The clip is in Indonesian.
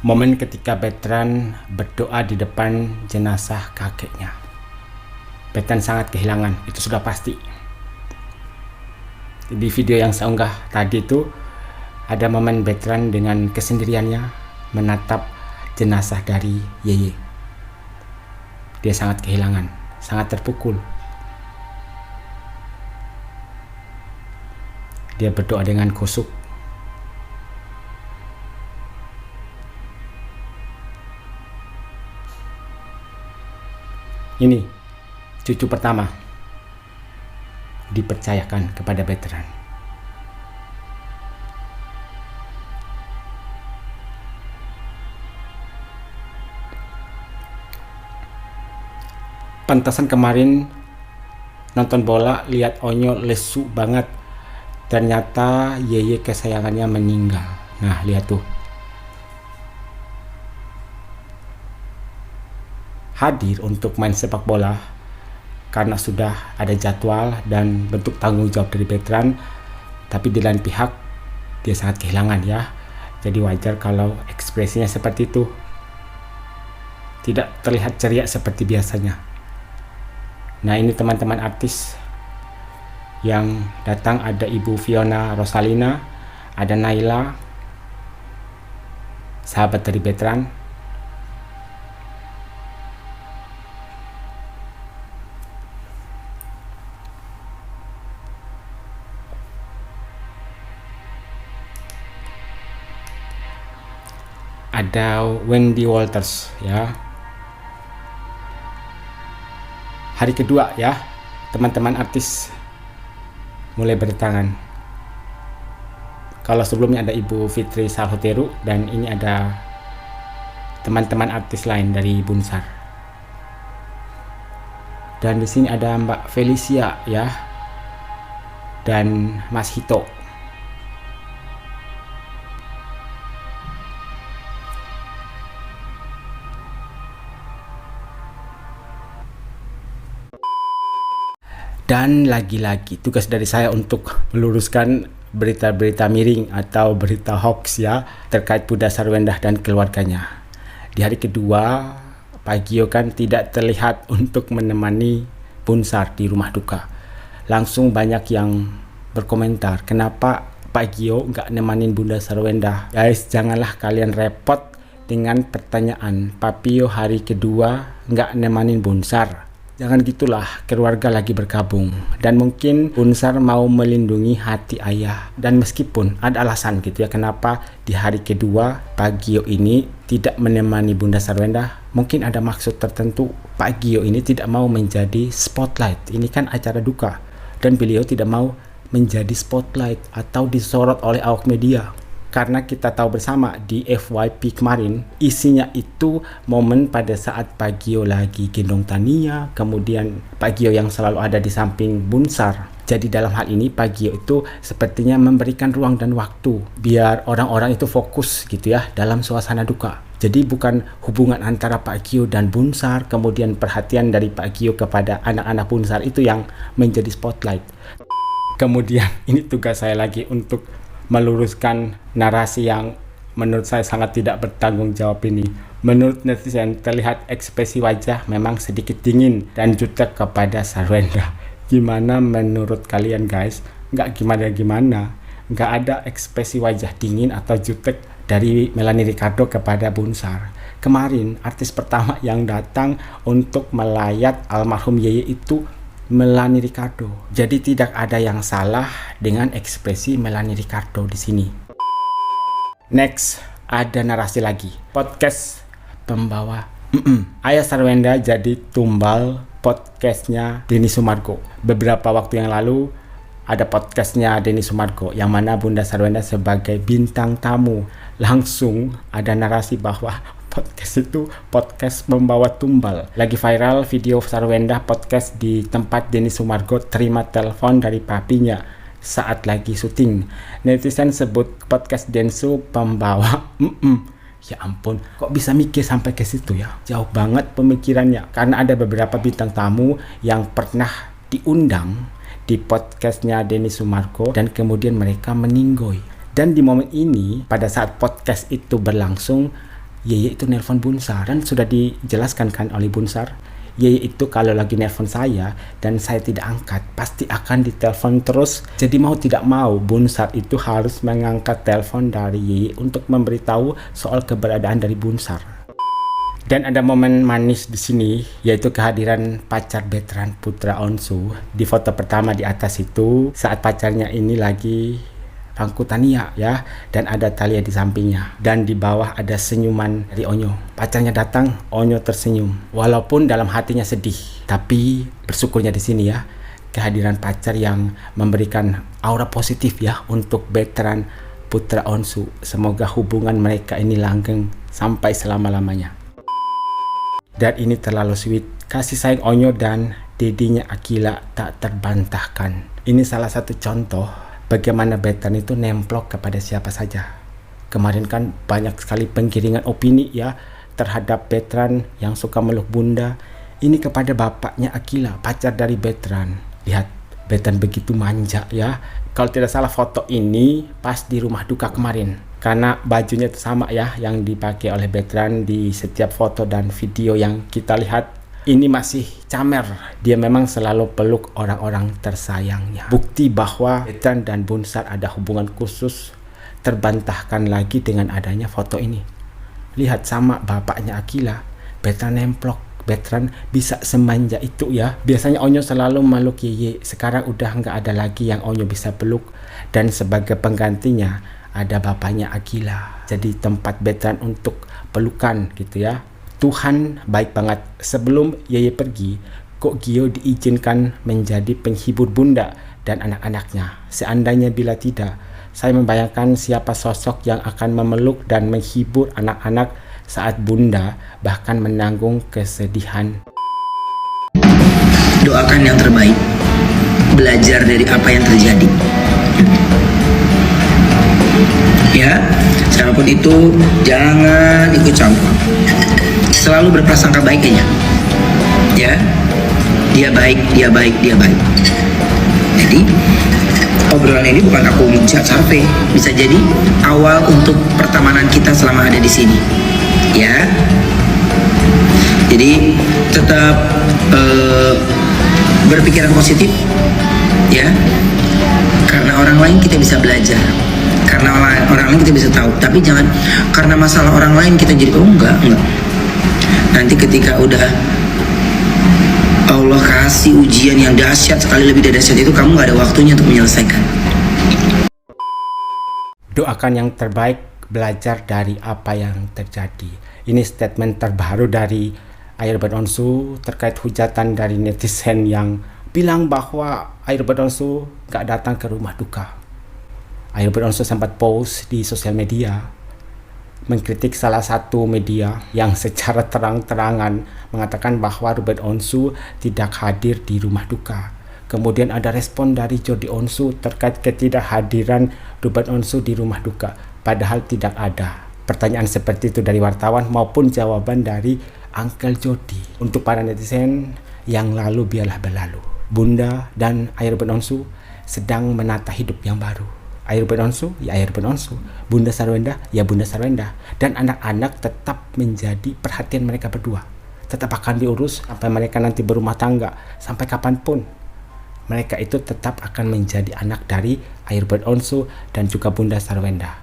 Momen ketika Bertrand berdoa di depan jenazah kakeknya. Bertrand sangat kehilangan, itu sudah pasti. Di video yang saya unggah tadi itu ada momen Bertrand dengan kesendiriannya menatap jenazah dari Yeye. Dia sangat kehilangan, sangat terpukul. Dia berdoa dengan khusyuk. Ini cucu pertama dipercayakan kepada Bertrand. Pantasan kemarin nonton bola lihat Onyo lesu banget. Ternyata Yeye kesayangannya meninggal. Nah, lihat tuh. Hadir untuk main sepak bola karena sudah ada jadwal dan bentuk tanggung jawab dari Bertrand, tapi di lain pihak dia sangat kehilangan ya. Jadi wajar kalau ekspresinya seperti itu, tidak terlihat ceria seperti biasanya. Nah, ini teman-teman artis yang datang, ada Ibu Fiona Rosalina, ada Naila, sahabat dari Bertrand. Ada Wendy Walters ya. Hari kedua ya, teman-teman artis mulai berdatangan. Kalau sebelumnya ada Ibu Fitri Salhoteru dan ini ada teman-teman artis lain dari Bunsar. Dan di sini ada Mbak Felicia ya dan Mas Hito. Dan lagi-lagi tugas dari saya untuk meluruskan berita-berita miring atau berita hoax ya terkait Bunda Sarwendah dan keluarganya. Di hari kedua, Pak Gio kan tidak terlihat untuk menemani Bunsar di rumah duka. Langsung banyak yang berkomentar, kenapa Pak Gio nggak nemanin Bunda Sarwendah? Guys, janganlah kalian repot dengan pertanyaan, Papio hari kedua nggak nemanin Bunsar. Jangan gitulah, keluarga lagi bergabung dan mungkin Bunsar mau melindungi hati ayah. Dan meskipun ada alasan gitu ya kenapa di hari kedua Pak Gio ini tidak menemani Bunda Sarwendah, mungkin ada maksud tertentu. Pak Gio ini tidak mau menjadi spotlight, ini kan acara duka, dan beliau tidak mau menjadi spotlight atau disorot oleh awak media. Karena kita tahu bersama di FYP kemarin isinya itu momen pada saat Pak Gio lagi gendong Tania, kemudian Pak Gio yang selalu ada di samping Bunsar. Jadi dalam hal ini Pak Gio itu sepertinya memberikan ruang dan waktu biar orang-orang itu fokus gitu ya dalam suasana duka. Jadi bukan hubungan antara Pak Gio dan Bunsar, kemudian perhatian dari Pak Gio kepada anak-anak Bunsar itu yang menjadi spotlight. Kemudian ini tugas saya lagi untuk meluruskan narasi yang menurut saya sangat tidak bertanggung jawab ini. Menurut netizen terlihat ekspresi wajah memang sedikit dingin dan jutek kepada Sarwendah. Gimana menurut kalian guys? Nggak gimana-gimana. Nggak ada ekspresi wajah dingin atau jutek dari Melanie Ricardo kepada Bunsar. Kemarin artis pertama yang datang untuk melayat almarhum Yeye itu Melanie Ricardo. Jadi tidak ada yang salah dengan ekspresi Melanie Ricardo di sini. Next, ada narasi lagi. Podcast pembawa Ayah Sarwendah jadi tumbal podcastnya Denny Sumargo. Beberapa waktu yang lalu ada podcastnya Denny Sumargo yang mana Bunda Sarwendah sebagai bintang tamu. Langsung ada narasi bahwa podcast itu podcast membawa tumbal. Lagi viral video Sarwendah podcast di tempat Denny Sumargo terima telepon dari papinya saat lagi syuting. Netizen sebut podcast Densu pembawa Ya ampun, kok bisa mikir sampai ke situ ya? Jauh banget pemikirannya. Karena ada beberapa bintang tamu yang pernah diundang di podcastnya Denny Sumargo dan kemudian mereka meninggoy. Dan di momen ini, pada saat podcast itu berlangsung, Yeye itu nelpon Bunsar, dan sudah dijelaskan kan oleh Bunsar, Yeye itu kalau lagi nelpon saya dan saya tidak angkat, pasti akan ditelepon terus. Jadi mau tidak mau Bunsar itu harus mengangkat telepon dari Yeye untuk memberitahu soal keberadaan dari Bunsar. Dan ada momen manis di sini, yaitu kehadiran pacar Bertrand Putra Onsu. Di foto pertama di atas itu, saat pacarnya ini lagi pangku Tania ya, dan ada Thalia di sampingnya, dan di bawah ada senyuman dari Onyo. Pacarnya datang, Onyo tersenyum, walaupun dalam hatinya sedih, tapi bersyukurnya di sini ya, kehadiran pacar yang memberikan aura positif ya untuk Bertrand Putra Onsu. Semoga hubungan mereka ini langgeng sampai selama-lamanya. Dan ini terlalu sweet, kasih sayang Onyo dan dedinya Akila tak terbantahkan. Ini salah satu contoh bagaimana Bertrand itu nemplok kepada siapa saja. Kemarin kan banyak sekali penggiringan opini ya terhadap Bertrand yang suka meluk bunda. Ini kepada bapaknya Akila, pacar dari Bertrand. Lihat, Bertrand begitu manja ya. Kalau tidak salah foto ini pas di rumah duka kemarin, karena bajunya itu sama ya yang dipakai oleh Bertrand di setiap foto dan video yang kita lihat. Ini masih camer, dia memang selalu peluk orang-orang tersayangnya. Bukti bahwa Bertrand dan Bunsar ada hubungan khusus terbantahkan lagi dengan adanya foto ini. Lihat, sama bapaknya Akila, Bertrand nemplok. Bertrand bisa semanja itu ya. Biasanya Onyo selalu meluk Yeye, sekarang udah nggak ada lagi yang Onyo bisa peluk, dan sebagai penggantinya ada bapaknya Akila. Jadi tempat Bertrand untuk pelukan gitu ya. Tuhan baik banget, sebelum Yeye pergi, Kok Gio diizinkan menjadi penghibur bunda dan anak-anaknya. Seandainya bila tidak, saya membayangkan siapa sosok yang akan memeluk dan menghibur anak-anak saat bunda bahkan menanggung kesedihan. Doakan yang terbaik, belajar dari apa yang terjadi. Ya, siapapun itu jangan ikut campur. Selalu berprasangka baik aja. Ya, dia baik, dia baik, dia baik. Jadi obrolan ini bukan aku mencat Sarve, bisa jadi awal untuk pertemanan kita selama ada di sini. Ya, jadi tetap berpikiran positif, ya. Karena orang lain kita bisa belajar, karena orang lain kita bisa tahu. Tapi jangan karena masalah orang lain kita jadi enggak. Nanti ketika udah Allah kasih ujian yang dahsyat, sekali lebih dahsyat itu, kamu gak ada waktunya untuk menyelesaikan. Doakan yang terbaik, belajar dari apa yang terjadi. Ini statement terbaru dari Airbud Onsu terkait hujatan dari netizen yang bilang bahwa Airbud Onsu gak datang ke rumah duka. Airbud Onsu sempat post di sosial media mengkritik salah satu media yang secara terang-terangan mengatakan bahwa Ruben Onsu tidak hadir di rumah duka. Kemudian ada respon dari Jody Onsu terkait ketidakhadiran Ruben Onsu di rumah duka, padahal tidak ada. Pertanyaan seperti itu dari wartawan maupun jawaban dari Uncle Jody. Untuk para netizen, yang lalu biarlah berlalu. Bunda dan Airbud Onsu sedang menata hidup yang baru. Airbud Onsu, ya Airbud Onsu. Bunda Sarwendah, ya Bunda Sarwendah. Dan anak-anak tetap menjadi perhatian mereka berdua. Tetap akan diurus sampai mereka nanti berumah tangga. Sampai kapanpun, mereka itu tetap akan menjadi anak dari Airbud Onsu dan juga Bunda Sarwendah.